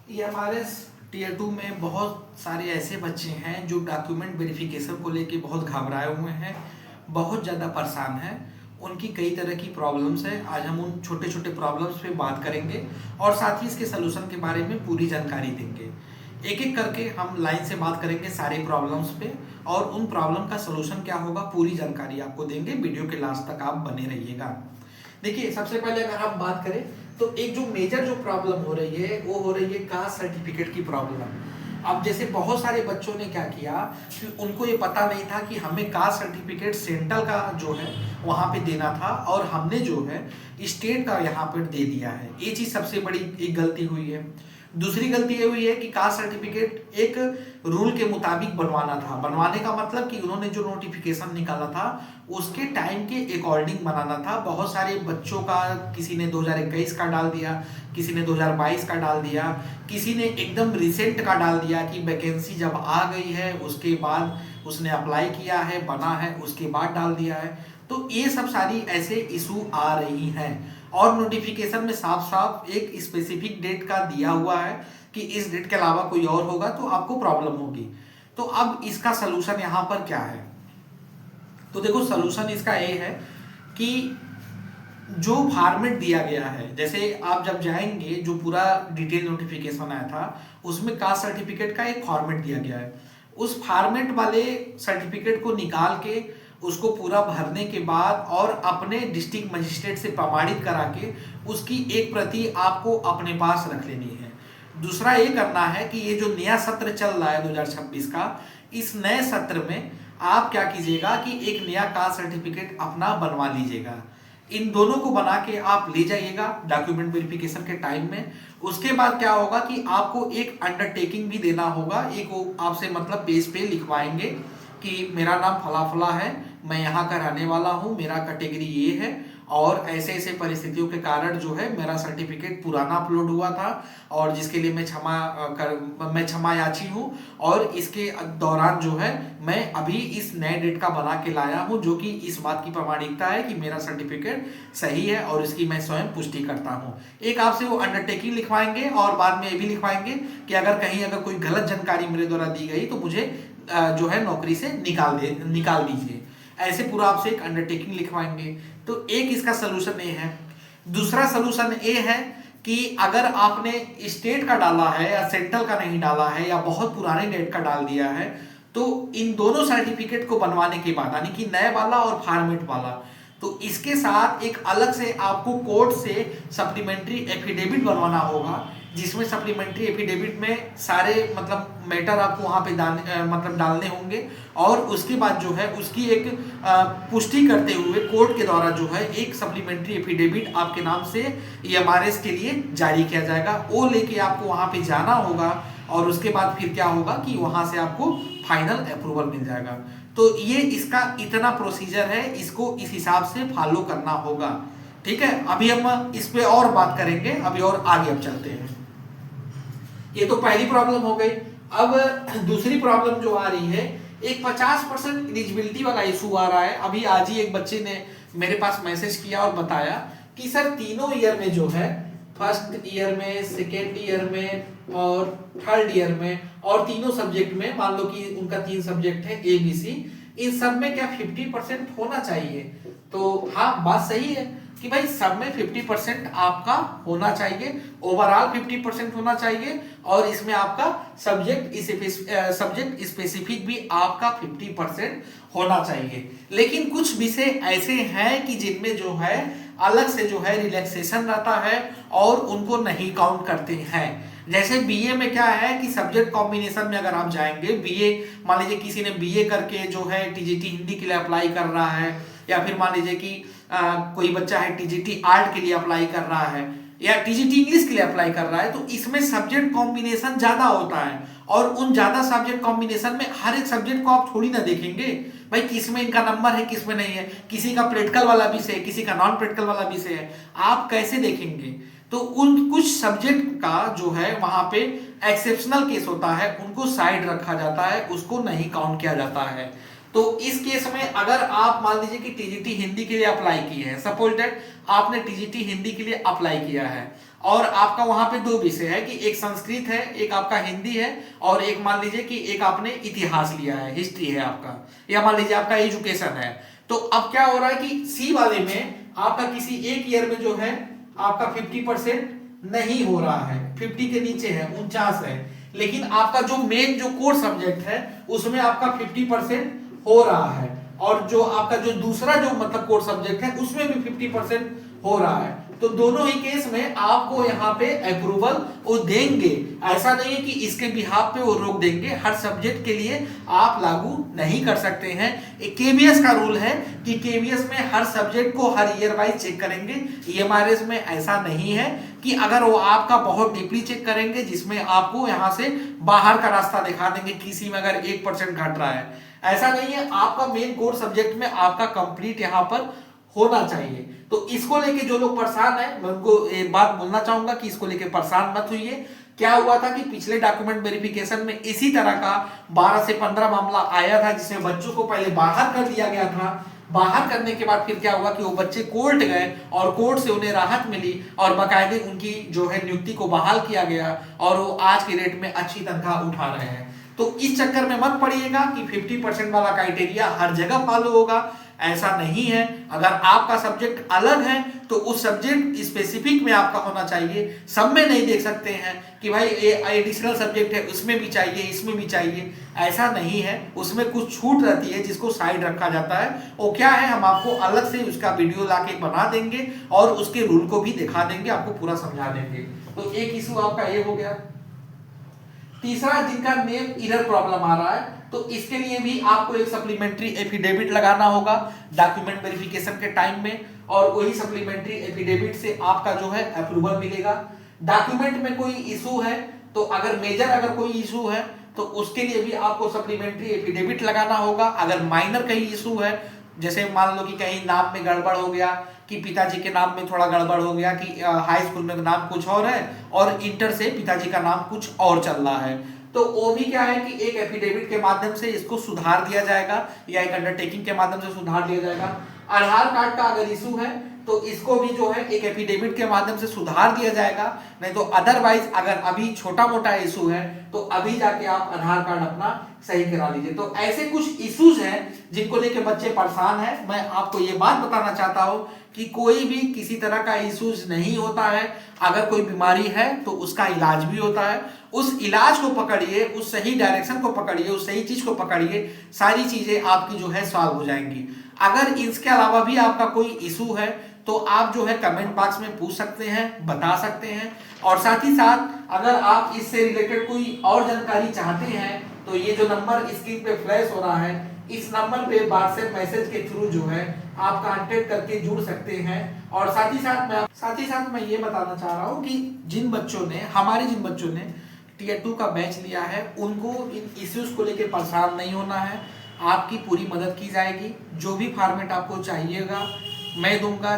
ये हमारे टीयर 2 में बहुत सारे ऐसे बच्चे हैं जो डॉक्यूमेंट वेरिफिकेशन को लेके बहुत घबराए हुए हैं, बहुत ज़्यादा परेशान हैं। उनकी कई तरह की प्रॉब्लम्स है। आज हम उन छोटे छोटे प्रॉब्लम्स पे बात करेंगे और साथ ही इसके सलूशन के बारे में पूरी जानकारी देंगे। एक एक करके हम लाइन से बात करेंगे सारे प्रॉब्लम्स पे और उन प्रॉब्लम का सलूशन क्या होगा पूरी जानकारी आपको देंगे। वीडियो के लास्ट तक आप बने रहिएगा। देखिए, सबसे पहले अगर हम बात करें तो एक जो मेजर जो प्रॉब्लम हो रही है वो हो रही है कास्ट सर्टिफिकेट की प्रॉब्लम। अब जैसे बहुत सारे बच्चों ने क्या किया कि उनको ये पता नहीं था कि हमें कास्ट सर्टिफिकेट सेंट्रल का जो है वहां पे देना था और हमने जो है स्टेट का यहाँ पर दे दिया है। ये चीज सबसे बड़ी एक गलती हुई है। दूसरी गलती ये हुई है कि कास्ट सर्टिफिकेट एक रूल के मुताबिक बनवाना था। बनवाने का मतलब कि उन्होंने जो नोटिफिकेशन निकाला था उसके टाइम के अकॉर्डिंग बनाना था। बहुत सारे बच्चों का किसी ने 2021 का डाल दिया, किसी ने 2022 का डाल दिया, किसी ने एकदम रिसेंट का डाल दिया कि वैकेंसी जब आ गई है उसके बाद उसने अप्लाई किया है, बना है, उसके बाद डाल दिया है। तो ये सब सारी ऐसे इशू आ रही हैं और नोटिफिकेशन में साफ साफ एक स्पेसिफिक डेट का दिया हुआ है कि इस डेट के अलावा कोई और होगा तो आपको प्रॉब्लम होगी। तो अब इसका सलूशन यहाँ पर क्या है? तो देखो, सलूशन इसका ये है कि जो फॉर्मेट दिया गया है, जैसे आप जब जाएंगे जो पूरा डिटेल नोटिफिकेशन आया था उसमें कास्ट सर्टिफिकेट का एक फॉर्मेट दिया गया है। उस फॉर्मेट वाले सर्टिफिकेट को निकाल के उसको पूरा भरने के बाद और अपने डिस्ट्रिक्ट मजिस्ट्रेट से प्रमाणित करा के उसकी एक प्रति आपको अपने पास रख लेनी है। दूसरा ये करना है कि ये जो नया सत्र चल रहा है 2026 का, इस नए सत्र में आप क्या कीजिएगा कि एक नया कास्ट सर्टिफिकेट अपना बनवा लीजिएगा। इन दोनों को बना के आप ले जाइएगा डॉक्यूमेंट वेरिफिकेशन के टाइम में। उसके बाद क्या होगा कि आपको एक अंडरटेकिंग भी देना होगा। एक वो आपसे मतलब पेज पे लिखवाएंगे कि मेरा नाम फला फला है, मैं यहाँ का रहने वाला हूँ, मेरा कैटेगरी ये है और ऐसे ऐसे परिस्थितियों के कारण जो है मेरा सर्टिफिकेट पुराना अपलोड हुआ था और जिसके लिए मैं क्षमा याची हूँ और इसके दौरान जो है मैं अभी इस नए डेट का बना के लाया हूँ जो कि इस बात की प्रामाणिकता है कि मेरा सर्टिफिकेट सही है और इसकी मैं स्वयं पुष्टि करता हूँ। एक आपसे वो अंडरटेकिंग लिखवाएंगे और बाद में ये भी लिखवाएंगे कि अगर कोई गलत जानकारी मेरे द्वारा दी गई तो मुझे जो है नौकरी से निकाल दीजिए। ऐसे पूरा आपसे एक अंडरटेकिंग लिखवाएंगे। तो एक इसका सलूशन ये है। दूसरा सलूशन ये है कि अगर आपने स्टेट का डाला है या सेंट्रल का नहीं डाला है या बहुत पुराने डेट का डाल दिया है तो इन दोनों सर्टिफिकेट को बनवाने के बाद यानी कि नए वाला और फॉर्मेट वाला, तो इसके साथ एक अलग से आपको कोर्ट से सप्लीमेंट्री एफिडेविट बनवाना होगा जिसमें सप्लीमेंट्री एफिडेविट में सारे मतलब मैटर आपको वहां पे मतलब डालने होंगे और उसके बाद जो है उसकी एक पुष्टि करते हुए कोर्ट के द्वारा जो है एक सप्लीमेंट्री एफिडेविट आपके नाम से ईएमआरएस के लिए जारी किया जाएगा। वो लेके आपको वहां पे जाना होगा और उसके बाद फिर क्या होगा कि वहां से आपको फाइनल अप्रूवल मिल जाएगा। तो ये इसका इतना प्रोसीजर है, इसको इस हिसाब से फॉलो करना होगा। ठीक है, अभी हम इस पे और बात करेंगे, अभी और आगे अब चलते हैं। ये तो पहली प्रॉब्लम हो गई। अब दूसरी प्रॉब्लम जो आ रही है, एक 50% एलिजिबिलिटी वाला इशू आ रहा है। अभी आज ही एक बच्चे ने मेरे पास मैसेज किया और बताया कि सर तीनों ईयर में जो है, फर्स्ट ईयर में, सेकेंड ईयर में और थर्ड ईयर में और तीनों सब्जेक्ट में, मान लो कि उनका 3 सब्जेक्ट है ABC, इन सब में क्या 50% होना चाहिए? तो हाँ, बात सही है कि भाई सब में 50% आपका होना चाहिए, ओवरऑल 50% होना चाहिए और इसमें आपका सब्जेक्ट स्पेसिफिक भी आपका 50% होना चाहिए। लेकिन कुछ विषय ऐसे हैं कि जिनमें जो है अलग से जो है रिलैक्सेशन रहता है और उनको नहीं काउंट करते हैं। जैसे बीए में क्या है कि सब्जेक्ट कॉम्बिनेशन में अगर आप जाएंगे, बीए मान लीजिए किसी ने बीए करके जो है टीजीटी हिंदी के लिए अप्लाई कर रहा है या फिर मान लीजिए कि कोई बच्चा है टीजीटी आर्ट के लिए अप्लाई कर रहा है या टीजीटी इंग्लिश के लिए अप्लाई कर रहा है, तो इसमें सब्जेक्ट कॉम्बिनेशन ज्यादा होता है और उन ज्यादा सब्जेक्ट कॉम्बिनेशन में हर एक सब्जेक्ट को आप थोड़ी ना देखेंगे भाई किसमें इनका नंबर है किसमें नहीं है। किसी का प्रैक्टिकल वाला विषय है, किसी का नॉन प्रैक्टिकल वाला विषय है, आप कैसे देखेंगे? तो उन कुछ सब्जेक्ट का जो है वहां पे एक्सेप्शनल केस होता है, उनको साइड रखा जाता है, उसको नहीं काउंट किया जाता है। तो इस केस में अगर आप मान लीजिए कि टीजीटी हिंदी के लिए अप्लाई किए हैं, सपोज दैट आपने टीजीटी हिंदी के लिए अप्लाई किया है और आपका वहां पे दो विषय है कि एक संस्कृत है, एक आपका हिंदी है, और एक मान लीजिए कि एक आपने इतिहास लिया है, हिस्ट्री है आपका, या मान लीजिए आपका एजुकेशन है। तो अब क्या हो रहा है कि सी वाले में आपका किसी एक ईयर में जो है आपका 50% नहीं हो रहा है, 50 के नीचे है, 49 है, लेकिन आपका जो मेन जो कोर सब्जेक्ट है उसमें आपका 50% हो रहा है, और जो आपका जो दूसरा जो मतलब कोर सब्जेक्ट है उसमें भी 50% हो रहा है। तो दोनों ही केस में आपको यहाँ पे अप्रूवल वो देंगे, ऐसा नहीं है कि इसके बिहाफ पे वो रोक देंगे। हर सब्जेक्ट के लिए आप लागू नहीं कर सकते हैं। एक केवीएस का रूल है कि केवीएस में हर सब्जेक्ट को हर ईयर वाइज चेक करेंगे। ईएमआरएस में ऐसा नहीं है कि अगर वो आपका बहुत डीपली चेक करेंगे जिसमें आपको यहाँ से बाहर का रास्ता दिखा देंगे किसी में अगर 1% घट रहा है, ऐसा नहीं है। आपका मेन कोर सब्जेक्ट में आपका कंप्लीट यहाँ पर होना चाहिए। तो इसको लेके जो लोग परेशान है मैं उनको एक बात बोलना चाहूंगा कि इसको लेके परेशान मत होइए। क्या हुआ था कि पिछले डॉक्यूमेंट वेरिफिकेशन में इसी तरह का 12 से 15 मामला आया था जिसमें बच्चों को पहले बाहर कर दिया गया था। बाहर करने के बाद फिर क्या हुआ कि वो बच्चे कोर्ट गए और कोर्ट से उन्हें राहत मिली और बाकायदे उनकी जो है नियुक्ति को बहाल किया गया और वो आज के रेट में अच्छी तनख्वाह उठा रहे हैं। तो इस चक्कर में मत पड़िएगा कि 50% वाला क्राइटेरिया हर जगह फॉलो होगा, ऐसा नहीं है। अगर आपका सब्जेक्ट अलग है तो उस सब्जेक्ट स्पेसिफिक में आपका होना चाहिए, सब में नहीं देख सकते हैं कि भाई एडिशनल सब्जेक्ट है उसमें भी चाहिए इसमें भी चाहिए, ऐसा नहीं है। उसमें कुछ छूट रहती है जिसको साइड रखा जाता है। वो क्या है हम आपको अलग से उसका वीडियो लाके बना देंगे और उसके रूल को भी दिखा देंगे, आपको पूरा समझा देंगे। तो एक इशू आपका ये हो गया। तीसरा जिनका नेम एरर प्रॉब्लम आ रहा है तो इसके लिए भी आपको एक सप्लीमेंट्री एफिडेविट लगाना होगा डॉक्यूमेंट वेरिफिकेशन के टाइम में, और वही सप्लीमेंट्री एफिडेविट से आपका जो है अप्रूवल मिलेगा। डॉक्यूमेंट में कोई इशू है तो अगर मेजर अगर कोई इशू है तो उसके लिए भी आपको सप्लीमेंट्री एफिडेविट लगाना होगा। अगर माइनर कहीं इशू है, जैसे मान लो कि कहीं नाम में गड़बड़ हो गया, कि पिताजी के नाम में थोड़ा गड़बड़ हो गया, कि हाई स्कूल में नाम कुछ और है और इंटर से पिताजी का नाम कुछ और चल रहा है, तो वो भी क्या है कि एक एफिडेविट के माध्यम से इसको सुधार दिया जाएगा या एक अंडरटेकिंग के माध्यम से सुधार दिया जाएगा। आधार कार्ड का अगर इशू है तो इसको भी जो है एक एफिडेविट के माध्यम से सुधार दिया जाएगा, नहीं तो अदरवाइज अगर अभी छोटा मोटा इशू है तो अभी जाके आप आधार कार्ड अपना सही करा लीजिए। तो ऐसे कुछ इश्यूज हैं जिनको लेके बच्चे परेशान हैं। मैं आपको ये बात बताना चाहता हूँ कि कोई भी किसी तरह का इश्यूज नहीं होता है। अगर कोई बीमारी है तो उसका इलाज भी होता है, उस इलाज को पकड़िए, उस सही डायरेक्शन को पकड़िए, उस सही चीज को पकड़िए, सारी चीजें आपकी जो है सॉल्व हो जाएंगी। अगर इसके अलावा भी आपका कोई इशू है तो आप जो है कमेंट बॉक्स में पूछ सकते हैं, बता सकते हैं। और साथ ही साथ अगर आप इससे रिलेटेड कोई और जानकारी चाहते हैं तो ये जो नंबर स्क्रीन पे फ्लैश हो रहा है इस नंबर पे व्हाट्सएप मैसेज के थ्रू जो है आप कांटेक्ट करके जुड़ सकते हैं। और साथ ही साथ मैं ये बताना चाह रहा हूँ कि जिन बच्चों ने टीयर 2 का बैच लिया है उनको इन इश्यूज को लेकर परेशान नहीं होना है। आपकी पूरी मदद की जाएगी। जो भी फॉर्मेट आपको चाहिएगा मैं दूंगा।